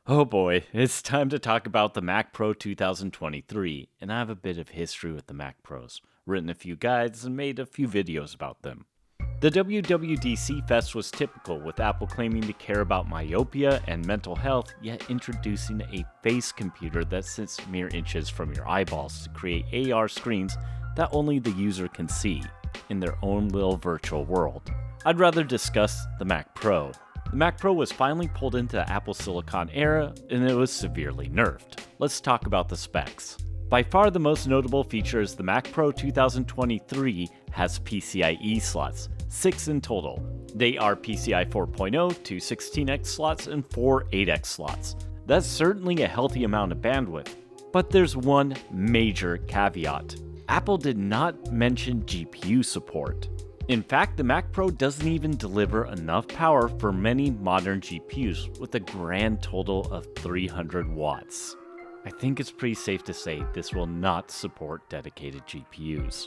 Oh boy, it's time to talk about the Mac Pro 2023, and I have a bit of history with the Mac Pros, written a few guides, and made a few videos about them. The WWDC Fest was typical, with Apple claiming to care about myopia and mental health, yet introducing a face computer that sits mere inches from your eyeballs to create AR screens that only the user can see, in their own little virtual world. I'd rather discuss the Mac Pro. The Mac Pro was finally pulled into the Apple Silicon era, and it was severely nerfed. Let's talk about the specs. By far the most notable feature is the Mac Pro 2023 has PCIe slots, 6 in total. They are PCIe 4.0, 2 16x slots, and 4 8x slots. That's certainly a healthy amount of bandwidth. But there's one major caveat. Apple did not mention GPU support. In fact, the Mac Pro doesn't even deliver enough power for many modern GPUs, with a grand total of 300 watts. I think it's pretty safe to say this will not support dedicated GPUs.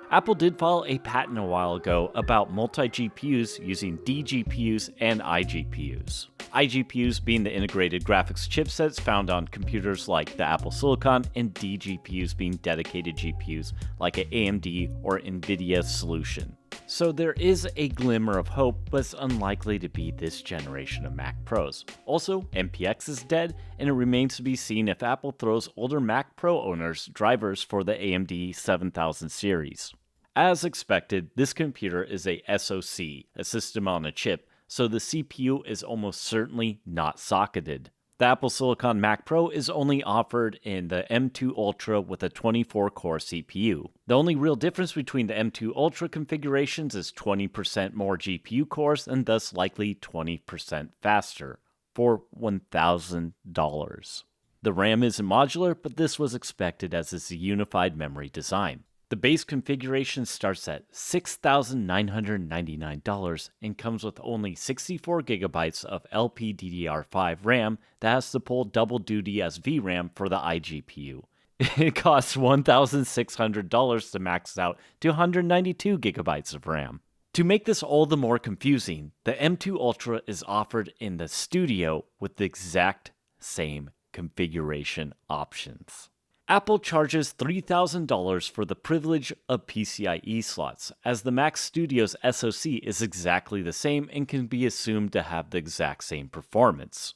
Apple did file a patent a while ago about multi-GPUs using dGPUs and iGPUs. iGPUs being the integrated graphics chipsets found on computers like the Apple Silicon, and dGPUs being dedicated GPUs like an AMD or NVIDIA solution. So there is a glimmer of hope, but it's unlikely to be this generation of Mac Pros. Also, MPX is dead, and it remains to be seen if Apple throws older Mac Pro owners drivers for the AMD 7000 series. As expected, this computer is a SoC, a system on a chip, so the CPU is almost certainly not socketed. The Apple Silicon Mac Pro is only offered in the M2 Ultra with a 24-core CPU. The only real difference between the M2 Ultra configurations is 20% more GPU cores and thus likely 20% faster, for $1,000. The RAM isn't modular, but this was expected as it's a unified memory design. The base configuration starts at $6,999 and comes with only 64GB of LPDDR5 RAM that has to pull double duty as VRAM for the iGPU. It costs $1,600 to max out to 192GB of RAM. To make this all the more confusing, the M2 Ultra is offered in the Studio with the exact same configuration options. Apple charges $3,000 for the privilege of PCIe slots, as the Mac Studio's SoC is exactly the same and can be assumed to have the exact same performance.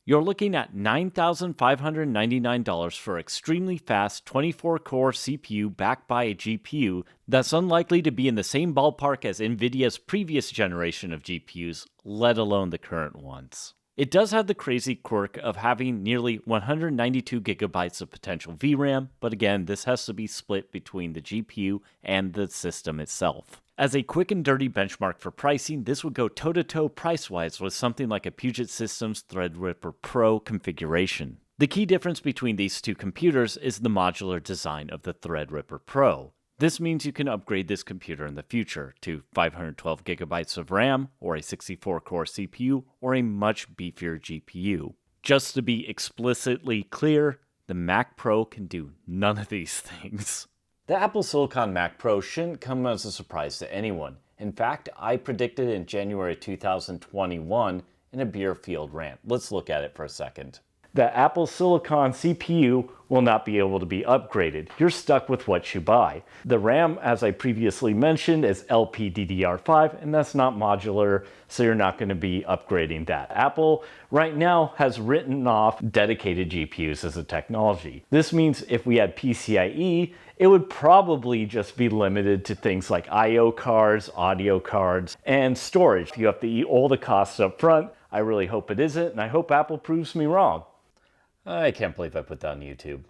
You're looking at $9,599 for extremely fast 24-core CPU backed by a GPU that's unlikely to be in the same ballpark as NVIDIA's previous generation of GPUs, let alone the current ones. It does have the crazy quirk of having nearly 192GB of potential VRAM, but again, this has to be split between the GPU and the system itself. As a quick and dirty benchmark for pricing, this would go toe-to-toe price-wise with something like a Puget Systems Threadripper Pro configuration. The key difference between these two computers is the modular design of the Threadripper Pro. This means you can upgrade this computer in the future to 512GB of RAM, or a 64-core CPU, or a much beefier GPU. Just to be explicitly clear, the Mac Pro can do none of these things. The Apple Silicon Mac Pro shouldn't come as a surprise to anyone. In fact, I predicted in January 2021 in a beer field rant. Let's look at it for a second. The Apple Silicon CPU will not be able to be upgraded. You're stuck with what you buy. The RAM, as I previously mentioned, is LPDDR5, and that's not modular, so you're not going to be upgrading that. Apple right now has written off dedicated GPUs as a technology. This means if we had PCIe, it would probably just be limited to things like I/O cards, audio cards, and storage. You have to eat all the costs up front. I really hope it isn't, and I hope Apple proves me wrong. I can't believe I put that on YouTube.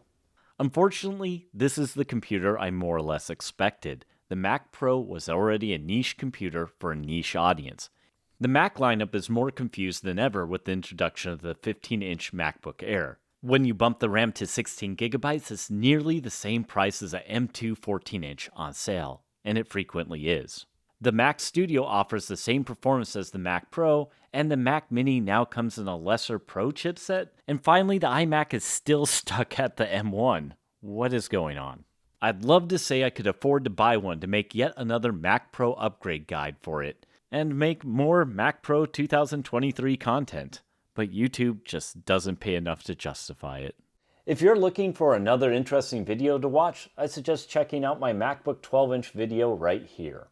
Unfortunately, this is the computer I more or less expected. The Mac Pro was already a niche computer for a niche audience. The Mac lineup is more confused than ever with the introduction of the 15-inch MacBook Air. When you bump the RAM to 16GB, it's nearly the same price as a M2 14-inch on sale, and it frequently is. The Mac Studio offers the same performance as the Mac Pro, and the Mac Mini now comes in a lesser Pro chipset. And finally, the iMac is still stuck at the M1. What is going on? I'd love to say I could afford to buy one to make yet another Mac Pro upgrade guide for it, and make more Mac Pro 2023 content. but YouTube just doesn't pay enough to justify it. If you're looking for another interesting video to watch, I suggest checking out my MacBook 12-inch video right here.